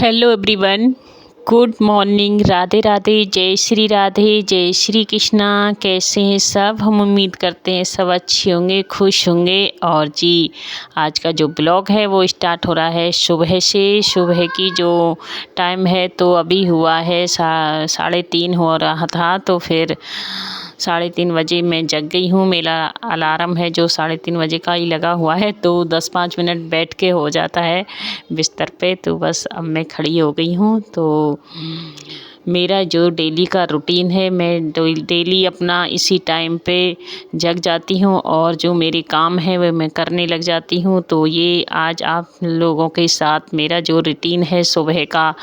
Hello everyone, good morning. Radhe Radhe, जय श्री राधे, जय श्री कृष्णा। कैसे हैं सब? हम उम्मीद करते हैं सब अच्छे होंगे, खुश होंगे। और जी, आज का जो ब्लॉग है वो स्टार्ट हो रहा है सुबह से। सुबह की जो टाइम है तो अभी हुआ है 3:30 हो रहा था, तो फिर 3:30 बजे मैं जग गई हूँ। मेरा अलार्म है जो 3:30 बजे का ही लगा हुआ है, तो 10-5 मिनट बैठ के हो जाता है बिस्तर पे। तो बस अब मैं खड़ी हो गई हूँ। तो मेरा जो डेली का रूटीन है, मैं डेली अपना इसी टाइम पे जग जाती हूँ और जो मेरे काम है वह मैं करने लग जाती हूँ। तो ये आज आप लोगों के साथ मेरा जो रूटीन है सुबह का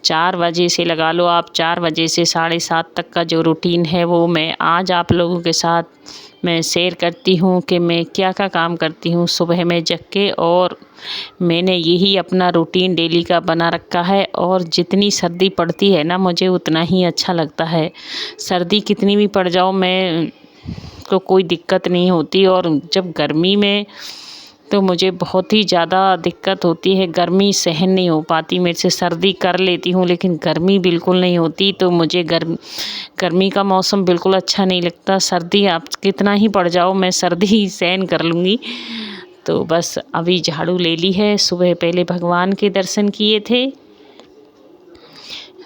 4 बजे से लगा लो आप, 4 बजे से 7:30 तक का जो रूटीन है वो मैं आज आप लोगों के साथ मैं शेयर करती हूँ कि मैं क्या क्या काम करती हूँ सुबह में जग के। और मैंने यही अपना रूटीन डेली का बना रखा है। और जितनी सर्दी पड़ती है ना, मुझे उतना ही अच्छा लगता है। सर्दी कितनी भी पड़ जाओ मैं तो कोई दिक्कत नहीं होती। और जब गर्मी में तो मुझे बहुत ही ज़्यादा दिक्कत होती है, गर्मी सहन नहीं हो पाती मेरे से। सर्दी कर लेती हूँ लेकिन गर्मी बिल्कुल नहीं होती। तो मुझे गर्मी का मौसम बिल्कुल अच्छा नहीं लगता। सर्दी आप कितना ही पड़ जाओ, मैं सर्दी ही सहन कर लूँगी। तो बस अभी झाड़ू ले ली है। सुबह पहले भगवान के दर्शन किए थे।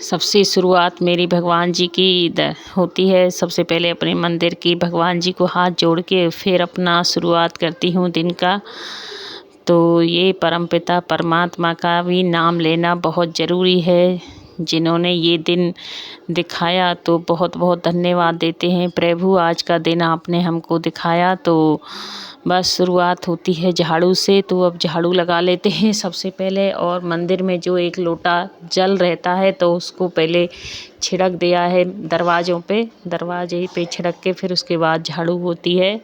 सबसे शुरुआत मेरी भगवान जी की होती है। सबसे पहले अपने मंदिर की भगवान जी को हाथ जोड़ के फिर अपना शुरुआत करती हूँ दिन का। तो ये परमपिता परमात्मा का भी नाम लेना बहुत ज़रूरी है। जिन्होंने ये दिन दिखाया तो बहुत बहुत धन्यवाद देते हैं। प्रभु, आज का दिन आपने हमको दिखाया। तो बस शुरुआत होती है झाड़ू से। तो अब झाड़ू लगा लेते हैं सबसे पहले। और मंदिर में जो एक लोटा जल रहता है तो उसको पहले छिड़क दिया है दरवाजे पे छिड़क के फिर उसके बाद झाड़ू होती है।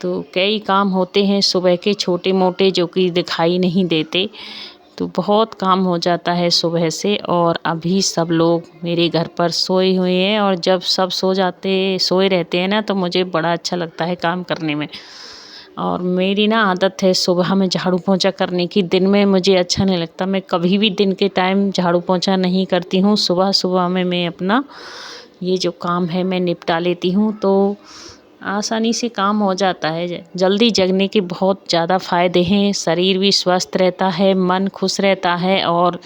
तो कई काम होते हैं सुबह के, छोटे मोटे, जो कि दिखाई नहीं देते। तो बहुत काम हो जाता है सुबह से। और अभी सब लोग मेरे घर पर सोए हुए हैं। और जब सब सोए रहते हैं ना, तो मुझे बड़ा अच्छा लगता है काम करने में। और मेरी ना आदत है सुबह में झाड़ू पोंछा करने की। दिन में मुझे अच्छा नहीं लगता, मैं कभी भी दिन के टाइम झाड़ू पोंछा नहीं करती हूँ। सुबह सुबह में मैं अपना ये जो काम है मैं निपटा लेती हूँ। तो आसानी से काम हो जाता है। जल्दी जगने के बहुत ज़्यादा फ़ायदे हैं। शरीर भी स्वस्थ रहता है, मन खुश रहता है और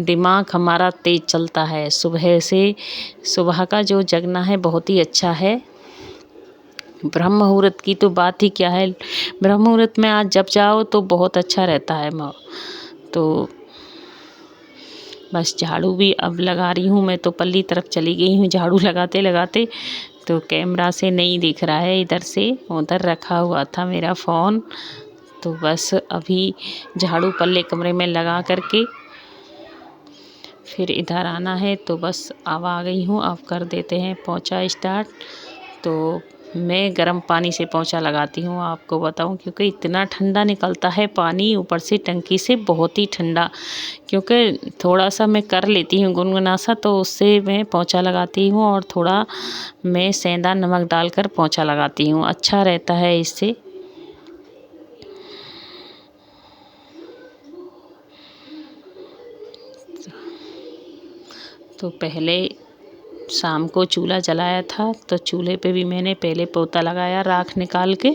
दिमाग हमारा तेज़ चलता है सुबह से। सुबह का जो जगना है बहुत ही अच्छा है। ब्रह्म मुहूर्त की तो बात ही क्या है। ब्रह्म मुहूर्त में आज जब जाओ तो बहुत अच्छा रहता है। तो बस झाड़ू भी अब लगा रही हूँ। मैं तो पल्ली तरफ चली गई हूँ झाड़ू लगाते लगाते। तो कैमरा से नहीं दिख रहा है, इधर से उधर रखा हुआ था मेरा फ़ोन। तो बस अभी झाड़ू पल्ले कमरे में लगा करके फिर इधर आना है। तो बस अब आ गई हूँ। अब कर देते हैं पोंछा स्टार्ट। तो मैं गर्म पानी से पोंछा लगाती हूँ, आपको बताऊँ, क्योंकि इतना ठंडा निकलता है पानी ऊपर से टंकी से, बहुत ही ठंडा। क्योंकि थोड़ा सा मैं कर लेती हूँ गुनगुना सा, तो उससे मैं पोंछा लगाती हूँ। और थोड़ा मैं सेंधा नमक डालकर पोंछा लगाती हूँ, अच्छा रहता है इससे। तो पहले शाम को चूल्हा जलाया था, तो चूल्हे पे भी मैंने पहले पोता लगाया राख निकाल के।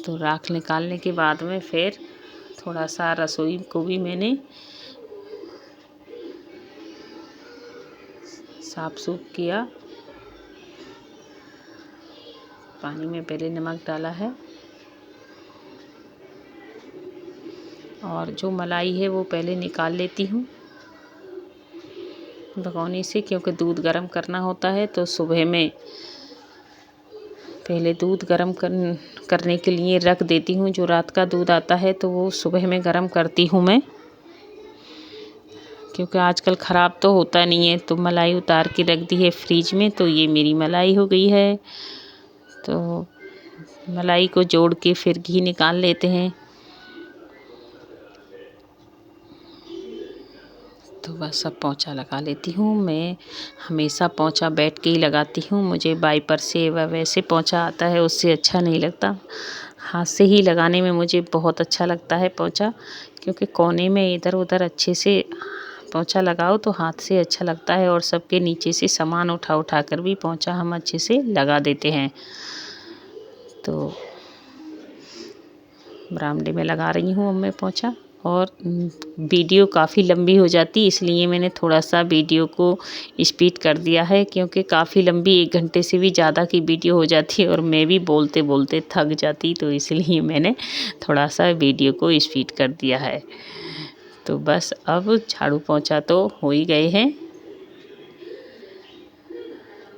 तो राख निकालने के बाद में फिर थोड़ा सा रसोई को भी मैंने साफ सूफ किया। पानी में पहले नमक डाला है और जो मलाई है वो पहले निकाल लेती हूँ भगोनी से, क्योंकि दूध गर्म करना होता है। तो सुबह में पहले दूध गर्म करने के लिए रख देती हूँ। जो रात का दूध आता है तो वो सुबह में गर्म करती हूँ मैं, क्योंकि आजकल ख़राब तो होता नहीं है। तो मलाई उतार के रख दी है फ्रिज में। तो ये मेरी मलाई हो गई है। तो मलाई को जोड़ के फिर घी निकाल लेते हैं। तो बस अब पोंछा लगा लेती हूँ। मैं हमेशा पोंछा बैठ के ही लगाती हूँ। मुझे वाइपर से व वैसे पोंछा आता है उससे अच्छा नहीं लगता। हाथ से ही लगाने में मुझे बहुत अच्छा लगता है पोंछा, क्योंकि कोने में इधर उधर अच्छे से पोंछा लगाओ तो हाथ से अच्छा लगता है। और सबके नीचे से सामान उठा उठा कर भी पोंछा हम अच्छे से लगा देते हैं। तो बरामदे में लगा रही हूँ अब मैं पोंछा। और वीडियो काफ़ी लंबी हो जाती, इसलिए मैंने थोड़ा सा वीडियो को स्पीड कर दिया है, क्योंकि काफ़ी लंबी 1 घंटे से भी ज़्यादा की वीडियो हो जाती है और मैं भी बोलते बोलते थक जाती, तो इसलिए मैंने थोड़ा सा वीडियो को स्पीड कर दिया है। तो बस अब झाड़ू पोंछा तो हो ही गए हैं।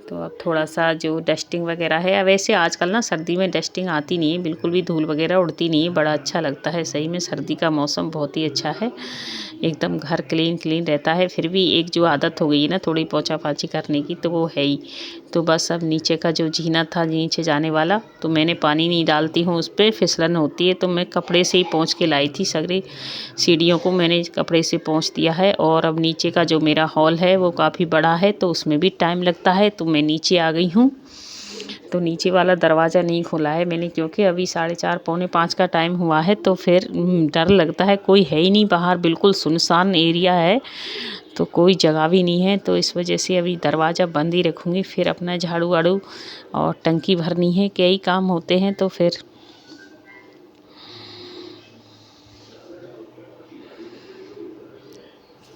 तो अब थोड़ा सा जो डस्टिंग वगैरह है, वैसे आजकल ना सर्दी में डस्टिंग आती नहीं है, बिल्कुल भी धूल वगैरह उड़ती नहीं है, बड़ा अच्छा लगता है। सही में सर्दी का मौसम बहुत ही अच्छा है, एकदम घर क्लीन क्लीन रहता है। फिर भी एक जो आदत हो गई है ना थोड़ी पोंछा पाछी करने की, तो वो है ही। तो बस अब नीचे का जो जीना था नीचे जाने वाला, तो मैंने पानी नहीं डालती हूँ उस पर, फिसलन होती है, तो मैं कपड़े से ही पोंछ के लाई थी। सगरी सीढ़ियों को मैंने कपड़े से पोंछ दिया है। और अब नीचे का जो मेरा हॉल है वो काफ़ी बड़ा है, तो उसमें भी टाइम लगता है, तो मैं नीचे आ गई हूँ। तो नीचे वाला दरवाज़ा नहीं खोला है मैंने, क्योंकि अभी 4:30 पौने 5 का टाइम हुआ है, तो फिर डर लगता है, कोई है ही नहीं बाहर, बिल्कुल सुनसान एरिया है, तो कोई जगह भी नहीं है। तो इस वजह से अभी दरवाज़ा बंद ही रखूँगी। फिर अपना झाड़ू वाड़ू और टंकी भरनी है, कई काम होते हैं। तो फिर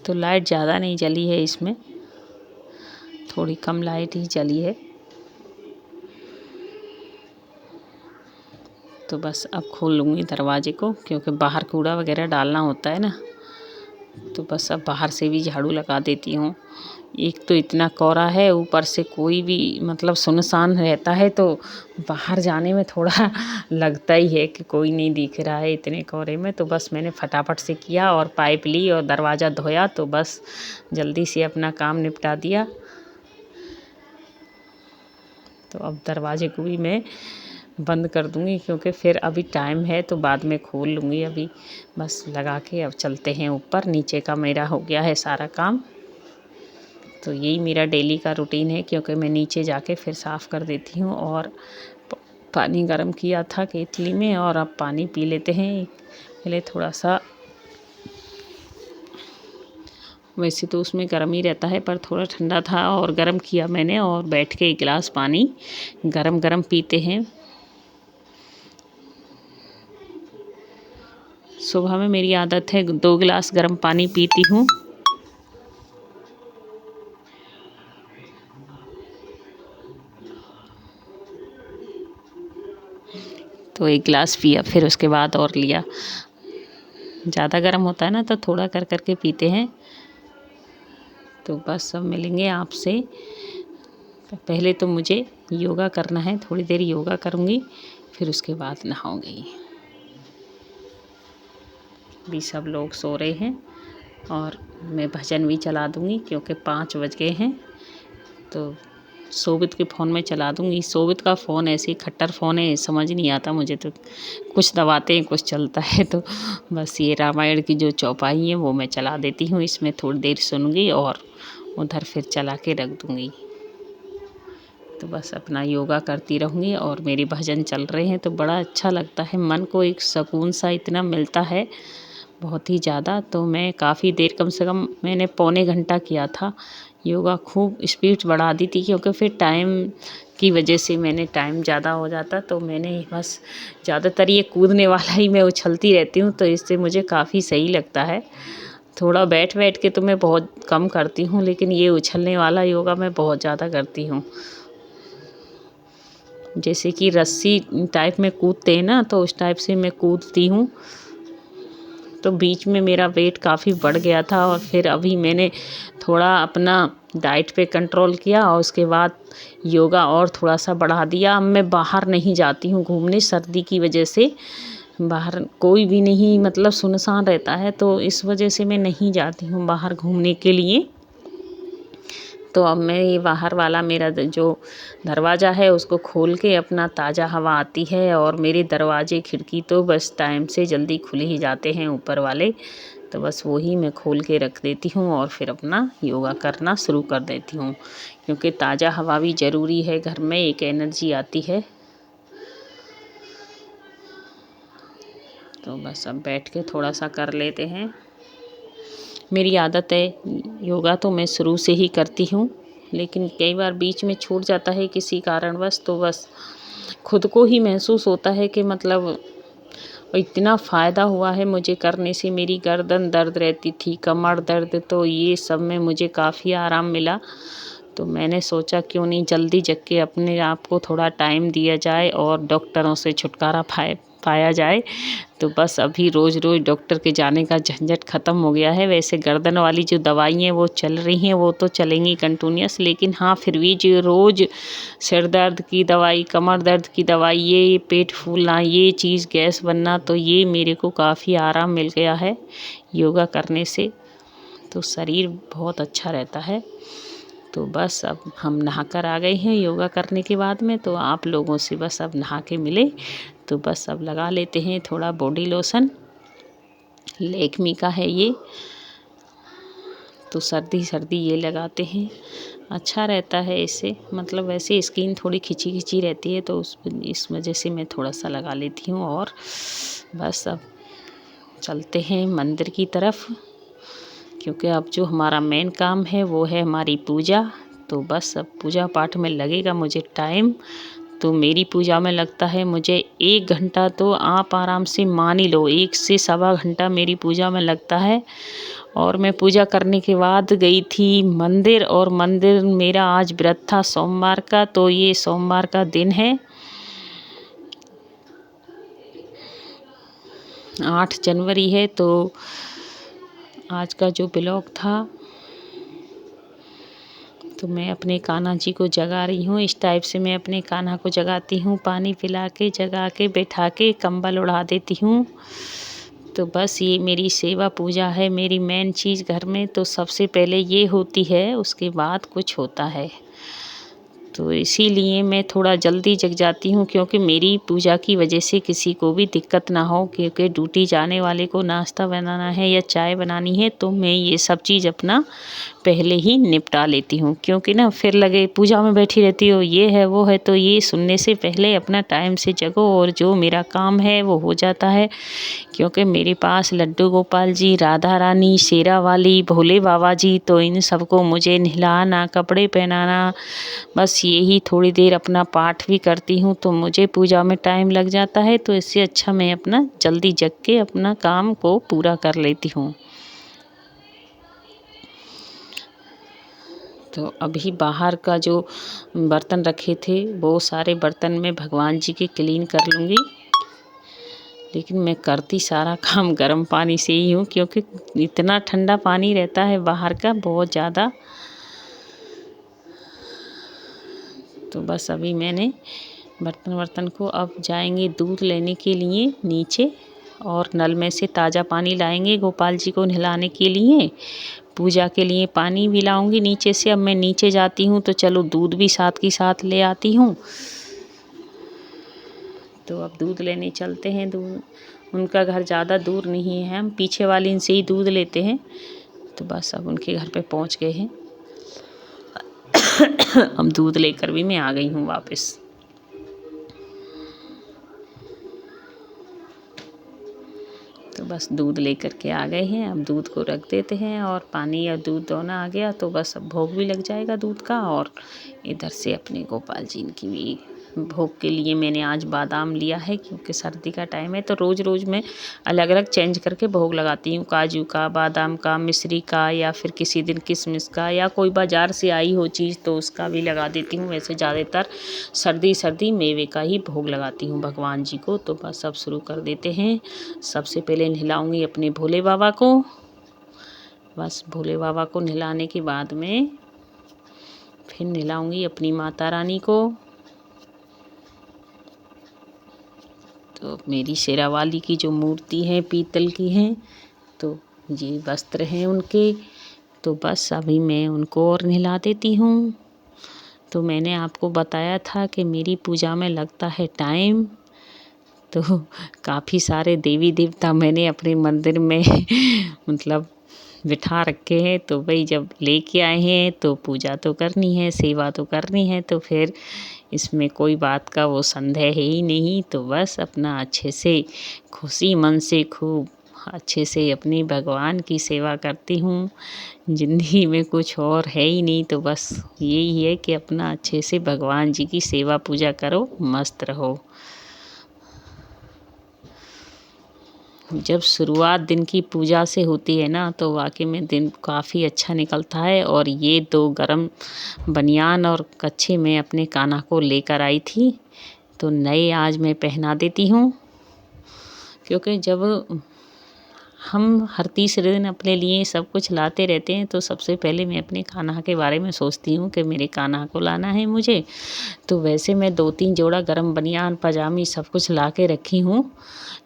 तो लाइट ज़्यादा नहीं जली है इसमें, थोड़ी कम लाइट ही जली है। तो बस अब खोल लूँगी दरवाजे को, क्योंकि बाहर कूड़ा वगैरह डालना होता है ना, तो बस अब बाहर से भी झाड़ू लगा देती हूँ। एक तो इतना कोहरा है, ऊपर से कोई भी मतलब सुनसान रहता है, तो बाहर जाने में थोड़ा लगता ही है कि कोई नहीं दिख रहा है इतने कोहरे में। तो बस मैंने फटाफट से किया और पाइप ली और दरवाज़ा धोया, तो बस जल्दी से अपना काम निपटा दिया। तो अब दरवाजे को भी मैं बंद कर दूँगी, क्योंकि फिर अभी टाइम है, तो बाद में खोल लूँगी। अभी बस लगा के अब चलते हैं ऊपर। नीचे का मेरा हो गया है सारा काम। तो यही मेरा डेली का रूटीन है, क्योंकि मैं नीचे जाके फिर साफ़ कर देती हूँ। और पानी गर्म किया था केतली में, और अब पानी पी लेते हैं। पहले थोड़ा सा, वैसे तो उसमें गर्म ही रहता है, पर थोड़ा ठंडा था और गर्म किया मैंने, और बैठ के 1 गिलास पानी गरम गरम पीते हैं। सुबह में मेरी आदत है 2 गिलास गर्म पानी पीती हूँ। तो 1 गिलास पिया, फिर उसके बाद और लिया। ज़्यादा गर्म होता है ना, तो थोड़ा कर कर के पीते हैं। तो बस अब मिलेंगे आपसे। पहले तो मुझे योगा करना है, थोड़ी देर योगा करूँगी, फिर उसके बाद नहाऊँगी। अभी सब लोग सो रहे हैं, और मैं भजन भी चला दूँगी, क्योंकि 5 बज गए हैं। तो सोबित के फ़ोन में चला दूँगी। सोबित का फ़ोन ऐसे ही खट्टर फ़ोन है, समझ नहीं आता मुझे, तो कुछ दबाते हैं कुछ चलता है। तो बस ये रामायण की जो चौपाई है वो मैं चला देती हूँ, इसमें थोड़ी देर सुनूँगी और उधर फिर चला के रख दूँगी। तो बस अपना योगा करती रहूँगी, और मेरे भजन चल रहे हैं, तो बड़ा अच्छा लगता है, मन को एक सुकून सा इतना मिलता है, बहुत ही ज़्यादा। तो मैं काफ़ी देर, कम से कम मैंने पौने घंटा किया था योगा। खूब स्पीड बढ़ा दी थी, क्योंकि फिर टाइम की वजह से मैंने, टाइम ज़्यादा हो जाता, तो मैंने बस ज़्यादातर ये कूदने वाला ही मैं उछलती रहती हूँ, तो इससे मुझे काफ़ी सही लगता है। थोड़ा बैठ बैठ के तो मैं बहुत कम करती हूँ, लेकिन ये उछलने वाला योगा मैं बहुत ज़्यादा करती हूँ। जैसे कि रस्सी टाइप में कूदते हैं ना, तो उस टाइप से मैं कूदती हूँ। तो बीच में मेरा वेट काफ़ी बढ़ गया था, और फिर अभी मैंने थोड़ा अपना डाइट पे कंट्रोल किया, और उसके बाद योगा और थोड़ा सा बढ़ा दिया। अब मैं बाहर नहीं जाती हूँ घूमने, सर्दी की वजह से बाहर कोई भी नहीं, मतलब सुनसान रहता है, तो इस वजह से मैं नहीं जाती हूँ बाहर घूमने के लिए। तो अब मैं ये बाहर वाला मेरा जो दरवाज़ा है उसको खोल के, अपना ताज़ा हवा आती है, और मेरे दरवाजे खिड़की तो बस टाइम से जल्दी खुले ही जाते हैं ऊपर वाले, तो बस वही मैं खोल के रख देती हूँ, और फिर अपना योगा करना शुरू कर देती हूँ, क्योंकि ताज़ा हवा भी ज़रूरी है, घर में एक एनर्जी आती है। तो बस अब बैठ के थोड़ा सा कर लेते हैं। मेरी आदत है योगा, तो मैं शुरू से ही करती हूँ, लेकिन कई बार बीच में छूट जाता है किसी कारणवश, तो बस खुद को ही महसूस होता है कि मतलब इतना फ़ायदा हुआ है मुझे करने से। मेरी गर्दन दर्द रहती थी, कमर दर्द, तो ये सब में मुझे काफ़ी आराम मिला। तो मैंने सोचा क्यों नहीं जल्दी जग के अपने आप को थोड़ा टाइम दिया जाए और डॉक्टरों से छुटकारा पाया जाए। तो बस अभी रोज़ रोज़ डॉक्टर के जाने का झंझट ख़त्म हो गया है। वैसे गर्दन वाली जो दवाई हैं वो चल रही हैं, वो तो चलेंगी कंटिन्यूअस, लेकिन हाँ फिर भी जो रोज़ सिर दर्द की दवाई, कमर दर्द की दवाई, ये पेट फूलना, ये चीज़ गैस बनना, तो ये मेरे को काफ़ी आराम मिल गया है योगा करने से। तो शरीर बहुत अच्छा रहता है। तो बस अब हम नहाकर आ गए हैं योगा करने के बाद में, तो आप लोगों से बस अब नहा के मिले, तो बस अब लगा लेते हैं थोड़ा बॉडी लोशन। लैक्मे का है ये, तो सर्दी सर्दी ये लगाते हैं, अच्छा रहता है इससे। मतलब वैसे स्किन थोड़ी खिंची खिंची रहती है, तो इस वजह से मैं थोड़ा सा लगा लेती हूँ। और बस अब चलते हैं मंदिर की तरफ, क्योंकि अब जो हमारा मेन काम है वो है हमारी पूजा। तो बस अब पूजा पाठ में लगेगा मुझे टाइम। तो मेरी पूजा में लगता है मुझे 1 घंटा, तो आप आराम से मान ही लो 1 से सवा घंटा मेरी पूजा में लगता है। और मैं पूजा करने के बाद गई थी मंदिर, और मंदिर मेरा आज व्रत था सोमवार का, तो ये सोमवार का दिन है, 8 जनवरी है। तो आज का जो ब्लॉग था, तो मैं अपने कान्हा जी को जगा रही हूँ। इस टाइप से मैं अपने कान्हा को जगाती हूँ, पानी पिला के, जगा के, बैठा के, कंबल उड़ा देती हूँ। तो बस ये मेरी सेवा पूजा है, मेरी मेन चीज़ घर में। तो सबसे पहले ये होती है, उसके बाद कुछ होता है। तो इसीलिए मैं थोड़ा जल्दी जग जाती हूँ, क्योंकि मेरी पूजा की वजह से किसी को भी दिक्कत ना हो। क्योंकि ड्यूटी जाने वाले को नाश्ता बनाना है या चाय बनानी है, तो मैं ये सब चीज़ अपना पहले ही निपटा लेती हूँ। क्योंकि ना फिर लगे पूजा में बैठी रहती हो, ये है वो है, तो ये सुनने से पहले अपना टाइम से जगो और जो मेरा काम है वो हो जाता है। क्योंकि मेरे पास लड्डू गोपाल जी, राधा रानी, शेरा वाली, भोले बाबा जी, तो इन सबको मुझे नहलाना, कपड़े पहनाना, बस यही थोड़ी देर अपना पाठ भी करती हूँ, तो मुझे पूजा में टाइम लग जाता है। तो इससे अच्छा मैं अपना जल्दी जग के अपना काम को पूरा कर लेती हूँ। तो अभी बाहर का जो बर्तन रखे थे, वो सारे बर्तन मैं भगवान जी के क्लीन कर लूँगी। लेकिन मैं करती सारा काम गर्म पानी से ही हूँ, क्योंकि इतना ठंडा पानी रहता है बाहर का, बहुत ज़्यादा। तो बस अभी मैंने बर्तन को, अब जाएंगे दूध लेने के लिए नीचे, और नल में से ताज़ा पानी लाएंगे गोपाल जी को नहलाने के लिए। पूजा के लिए पानी भी लाऊंगी नीचे से। अब मैं नीचे जाती हूँ, तो चलो दूध भी साथ की साथ ले आती हूँ। तो अब दूध लेने चलते हैं। दूध, उनका घर ज़्यादा दूर नहीं है, हम पीछे वाले इनसे ही दूध लेते हैं। तो बस अब उनके घर पे पहुँच गए हैं। अब दूध लेकर भी मैं आ गई हूँ वापस। तो बस दूध लेकर के आ गए हैं। अब दूध को रख देते हैं, और पानी और दूध दोनों आ गया, तो बस अब भोग भी लग जाएगा दूध का। और इधर से अपने गोपाल जी की भी भोग के लिए मैंने आज बादाम लिया है, क्योंकि सर्दी का टाइम है। तो रोज़ रोज़ मैं अलग अलग चेंज करके भोग लगाती हूँ, काजू का, बादाम का, मिश्री का, या फिर किसी दिन किशमिश का, या कोई बाज़ार से आई हो चीज़ तो उसका भी लगा देती हूँ। वैसे ज़्यादातर सर्दी मेवे का ही भोग लगाती हूँ भगवान जी को। तो बस अब शुरू कर देते हैं। सबसे पहले नहलाऊँगी अपने भोले बाबा को। बस भोले बाबा को नहलाने के बाद में फिर नहलाऊँगी अपनी माता रानी को। तो मेरी शेरावाली की जो मूर्ति है पीतल की है, तो ये वस्त्र हैं उनके। तो बस अभी मैं उनको और नहला देती हूँ। तो मैंने आपको बताया था कि मेरी पूजा में लगता है टाइम। तो काफ़ी सारे देवी देवता मैंने अपने मंदिर में मतलब बिठा रखे हैं। तो भाई जब लेके आए हैं तो पूजा तो करनी है, सेवा तो करनी है। तो फिर इसमें कोई बात का वो संदेह है ही नहीं। तो बस अपना अच्छे से खुशी मन से खूब अच्छे से अपनी भगवान की सेवा करती हूँ। ज़िंदगी में कुछ और है ही नहीं, तो बस यही है कि अपना अच्छे से भगवान जी की सेवा पूजा करो, मस्त रहो। जब शुरुआत दिन की पूजा से होती है ना, तो वाकई में दिन काफ़ी अच्छा निकलता है। और ये 2 गरम बनियान और कच्छे में अपने कान्हा को लेकर आई थी, तो नए आज मैं पहना देती हूँ। क्योंकि जब हम हर तीसरे दिन अपने लिए सब कुछ लाते रहते हैं, तो सबसे पहले मैं अपने कान्हा के बारे में सोचती हूँ कि मेरे कान्हा को लाना है मुझे। तो वैसे मैं 2-3 जोड़ा गरम बनियान पजामी सब कुछ ला के रखी हूँ,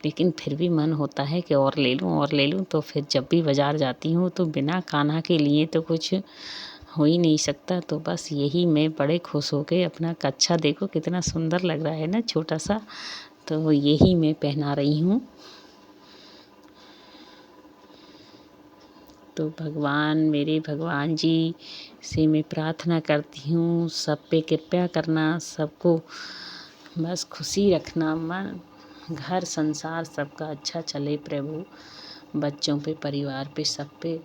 लेकिन फिर भी मन होता है कि और ले लूँ। तो फिर जब भी बाज़ार जाती हूँ, तो बिना कान्हा के लिए तो कुछ हो ही नहीं सकता। तो बस यही मैं बड़े खुश हो के अपना कच्छा, देखो कितना सुंदर लग रहा है ना, छोटा सा, तो यही मैं पहना रही हूँ। तो मेरे भगवान जी से मैं प्रार्थना करती हूँ, सब पे कृपा करना, सबको बस खुशी रखना, मन घर संसार सबका अच्छा चले प्रभु। बच्चों पे, परिवार पे, सब पे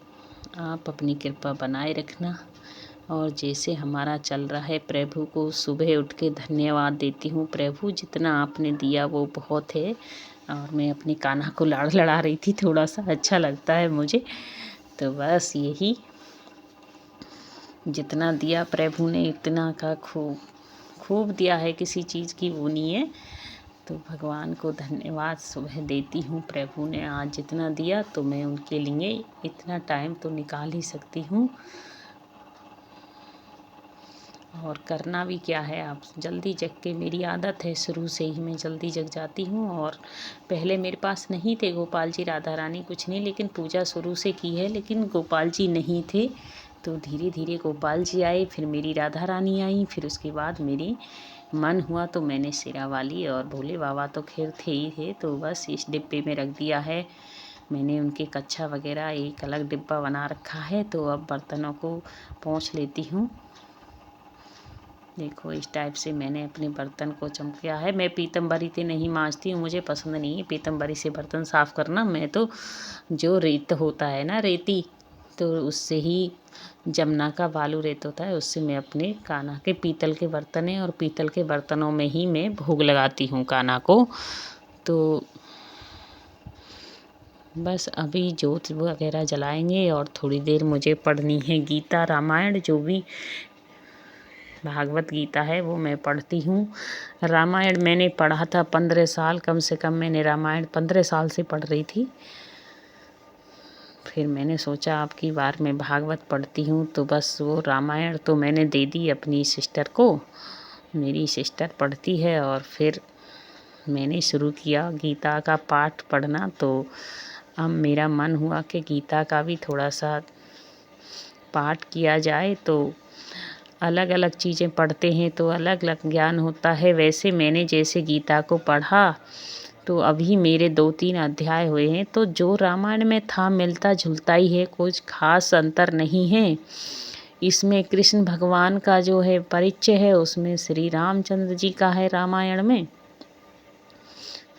आप अपनी कृपा बनाए रखना। और जैसे हमारा चल रहा है, प्रभु को सुबह उठ के धन्यवाद देती हूँ। प्रभु जितना आपने दिया वो बहुत है। और मैं अपनी कान्हा को लाड़ लड़ा रही थी, थोड़ा सा अच्छा लगता है मुझे। तो बस यही, जितना दिया प्रभु ने इतना का खूब दिया है, किसी चीज़ की वो नहीं है। तो भगवान को धन्यवाद सुबह देती हूँ। प्रभु ने आज जितना दिया, तो मैं उनके लिए इतना टाइम तो निकाल ही सकती हूँ। और करना भी क्या है, आप जल्दी जग के, मेरी आदत है शुरू से ही, मैं जल्दी जग जाती हूँ। और पहले मेरे पास नहीं थे गोपाल जी, राधा रानी कुछ नहीं, लेकिन पूजा शुरू से की है, लेकिन गोपाल जी नहीं थे। तो धीरे धीरे गोपाल जी आए, फिर मेरी राधा रानी आई, फिर उसके बाद मेरी मन हुआ तो मैंने शेरा वाली और भोले बाबा तो खैर थे ही थे। तो बस इस डिब्बे में रख दिया है मैंने, उनके कच्छा वगैरह एक अलग डिब्बा बना रखा है। तो अब बर्तनों को पोंछ लेती हूँ। देखो इस टाइप से मैंने अपने बर्तन को चमकिया है। मैं पीतम्बरी से नहीं मांजती हूँ, मुझे पसंद नहीं है पीतम्बरी से बर्तन साफ़ करना। मैं तो जो रेत होता है ना, रेती, तो उससे ही, जमुना का बालू रेत होता है, उससे मैं अपने कान्हा के, पीतल के बर्तन है और पीतल के बर्तनों में ही मैं भोग लगाती हूँ कान्हा को। तो बस अभी जोत वगैरह जलाएंगे और थोड़ी देर मुझे पढ़नी है गीता रामायण, जो भी भागवत गीता है वो मैं पढ़ती हूँ। रामायण मैंने पढ़ा था 15 साल, कम से कम मैंने रामायण 15 साल से पढ़ रही थी। फिर मैंने सोचा अब की बार मैं भागवत पढ़ती हूँ। तो बस वो रामायण तो मैंने दे दी अपनी सिस्टर को, मेरी सिस्टर पढ़ती है, और फिर मैंने शुरू किया गीता का पाठ पढ़ना। तो अब मेरा मन हुआ कि गीता का भी थोड़ा सा पाठ किया जाए। तो अलग अलग चीज़ें पढ़ते हैं तो अलग अलग ज्ञान होता है। वैसे मैंने जैसे गीता को पढ़ा, तो अभी मेरे 2-3 अध्याय हुए हैं, तो जो रामायण में था मिलता जुलता ही है, कुछ खास अंतर नहीं है। इसमें कृष्ण भगवान का जो है परिचय है, उसमें श्री रामचंद्र जी का है रामायण में।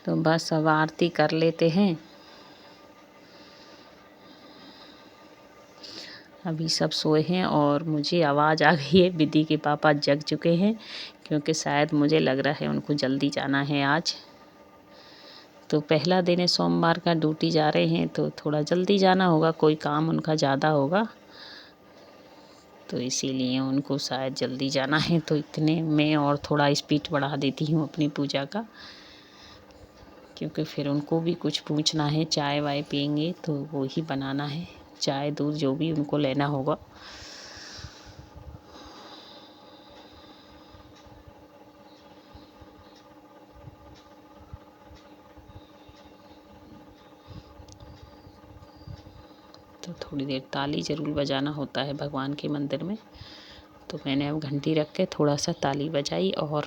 तो बस अब आरती कर लेते हैं। अभी सब सोए हैं और मुझे आवाज़ आ गई है, विधि के पापा जग चुके हैं, क्योंकि शायद मुझे लग रहा है उनको जल्दी जाना है आज। तो पहला दिन है सोमवार का, ड्यूटी जा रहे हैं तो थोड़ा जल्दी जाना होगा, कोई काम उनका ज़्यादा होगा, तो इसीलिए उनको शायद जल्दी जाना है। तो इतने में और थोड़ा स्पीड बढ़ा देती हूँ अपनी पूजा का, क्योंकि फिर उनको भी कुछ पूछना है, चाय वाय पियेंगे तो वो ही बनाना है, चाय दूध जो भी उनको लेना होगा। तो थोड़ी देर ताली ज़रूर बजाना होता है भगवान के मंदिर में। तो मैंने अब घंटी रख के थोड़ा सा ताली बजाई और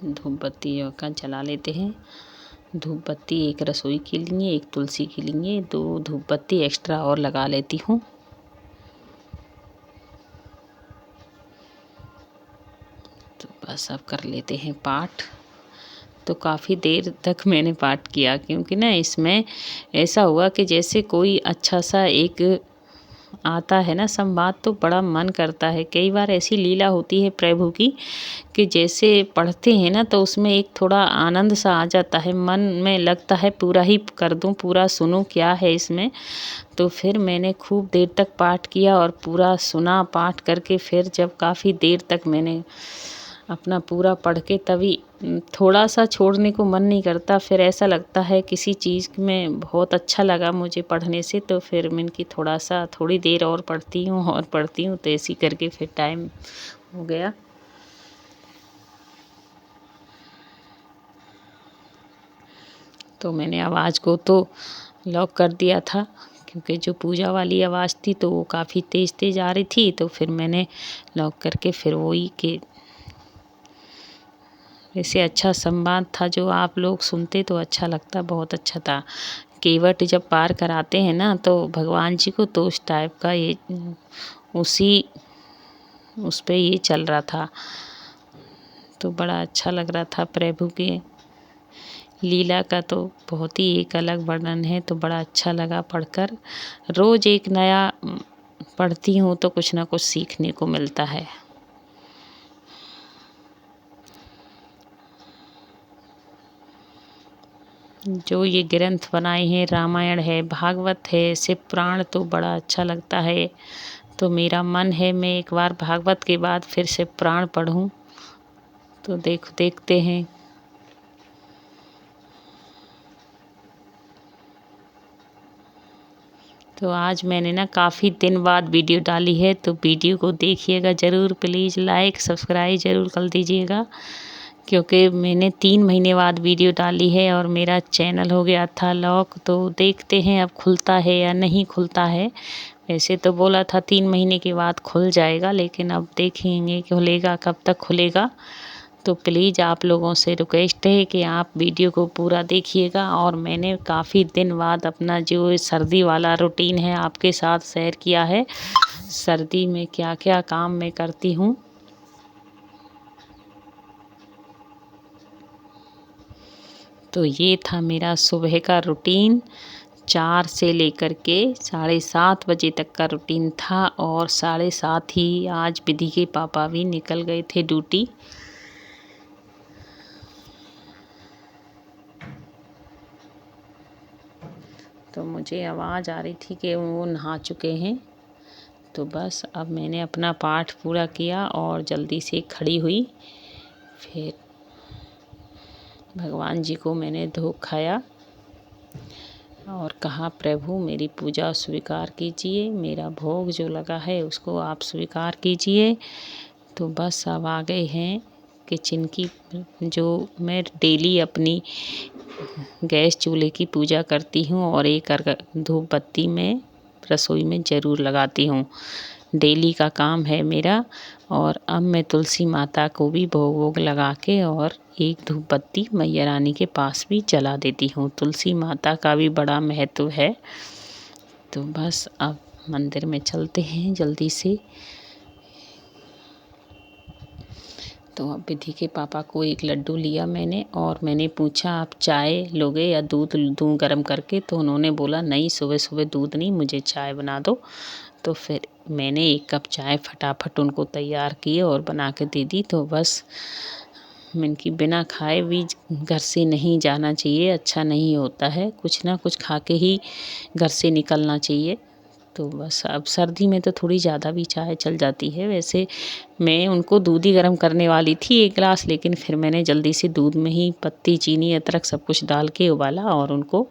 धूप बत्ती का जला लेते हैं। धूप बत्ती एक रसोई के लिए, एक तुलसी के लिए, 2 धूप बत्ती एक्स्ट्रा और लगा लेती हूँ। बस अब कर लेते हैं पाठ। तो काफ़ी देर तक मैंने पाठ किया, क्योंकि ना इसमें ऐसा हुआ कि जैसे कोई अच्छा सा एक आता है ना संवाद, तो बड़ा मन करता है। कई बार ऐसी लीला होती है प्रभु की कि जैसे पढ़ते हैं ना तो उसमें एक थोड़ा आनंद सा आ जाता है, मन में लगता है पूरा ही कर दूं, पूरा सुनूं क्या है इसमें। तो फिर मैंने खूब देर तक पाठ किया और पूरा सुना। पाठ करके फिर जब काफ़ी देर तक मैंने अपना पूरा पढ़ के, तभी थोड़ा सा छोड़ने को मन नहीं करता। फिर ऐसा लगता है किसी चीज़ में बहुत अच्छा लगा मुझे पढ़ने से, तो फिर मैं कि थोड़ी देर और पढ़ती हूँ और पढ़ती हूँ। तो ऐसी करके फिर टाइम हो गया। तो मैंने आवाज़ को तो लॉक कर दिया था, क्योंकि जो पूजा वाली आवाज़ थी तो वो काफ़ी तेज़ तेज़ आ रही थी। तो फिर मैंने लॉक करके फिर वही कि वैसे अच्छा संवाद था जो आप लोग सुनते तो अच्छा लगता, बहुत अच्छा था। केवट जब पार कराते हैं ना तो भगवान जी को, तो उस टाइप का ये उस पे ये चल रहा था। तो बड़ा अच्छा लग रहा था प्रभु के लीला का, तो बहुत ही एक अलग वर्णन है। तो बड़ा अच्छा लगा पढ़कर। रोज़ एक नया पढ़ती हूँ तो कुछ ना कुछ सीखने को मिलता है। जो ये ग्रंथ बनाए हैं, रामायण है, भागवत है, शिव पुराण, तो बड़ा अच्छा लगता है। तो मेरा मन है मैं एक बार भागवत के बाद फिर शिव पुराण पढ़ूं। तो देखते हैं। तो आज मैंने ना काफ़ी दिन बाद वीडियो डाली है, तो वीडियो को देखिएगा ज़रूर, प्लीज़ लाइक सब्सक्राइब ज़रूर कर दीजिएगा। क्योंकि मैंने 3 महीने बाद वीडियो डाली है और मेरा चैनल हो गया था लॉक। तो देखते हैं अब खुलता है या नहीं खुलता है। वैसे तो बोला था 3 महीने के बाद खुल जाएगा, लेकिन अब देखेंगे खुलेगा कब तक खुलेगा। तो प्लीज़ आप लोगों से रिक्वेस्ट है कि आप वीडियो को पूरा देखिएगा। और मैंने काफ़ी दिन बाद अपना जो सर्दी वाला रूटीन है आपके साथ शेयर किया है। सर्दी में क्या क्या काम मैं करती हूँ। तो ये था मेरा सुबह का रूटीन। 4 से लेकर के 7:30 बजे तक का रूटीन था। और 7:30 ही आज विधि के पापा भी निकल गए थे ड्यूटी। तो मुझे आवाज़ आ रही थी कि वो नहा चुके हैं। तो बस अब मैंने अपना पाठ पूरा किया और जल्दी से खड़ी हुई। फिर भगवान जी को मैंने धूप खाया और कहा, प्रभु मेरी पूजा स्वीकार कीजिए, मेरा भोग जो लगा है उसको आप स्वीकार कीजिए। तो बस अब आ गए हैं किचन की, जो मैं डेली अपनी गैस चूल्हे की पूजा करती हूँ और एक धूप बत्ती में रसोई में ज़रूर लगाती हूँ। डेली का काम है मेरा। और अब मैं तुलसी माता को भी भोग वोग लगा के और एक धूप बत्ती मैया रानी के पास भी जला देती हूँ। तुलसी माता का भी बड़ा महत्व है। तो बस अब मंदिर में चलते हैं जल्दी से। तो अब विधि के पापा को एक लड्डू लिया मैंने और मैंने पूछा, आप चाय लोगे या दूध दूँ गरम करके? तो उन्होंने बोला, नहीं सुबह सुबह दूध नहीं, मुझे चाय बना दो। तो फिर मैंने 1 कप चाय फटाफट उनको तैयार की और बना के दे दी। तो बस मैंने कि बिना खाए भी घर से नहीं जाना चाहिए, अच्छा नहीं होता है। कुछ ना कुछ खा के ही घर से निकलना चाहिए। तो बस अब सर्दी में तो थोड़ी ज़्यादा भी चाय चल जाती है। वैसे मैं उनको दूध ही गर्म करने वाली थी 1 गिलास, लेकिन फिर मैंने जल्दी से दूध में ही पत्ती, चीनी, अदरक सब कुछ डाल के उबाला और उनको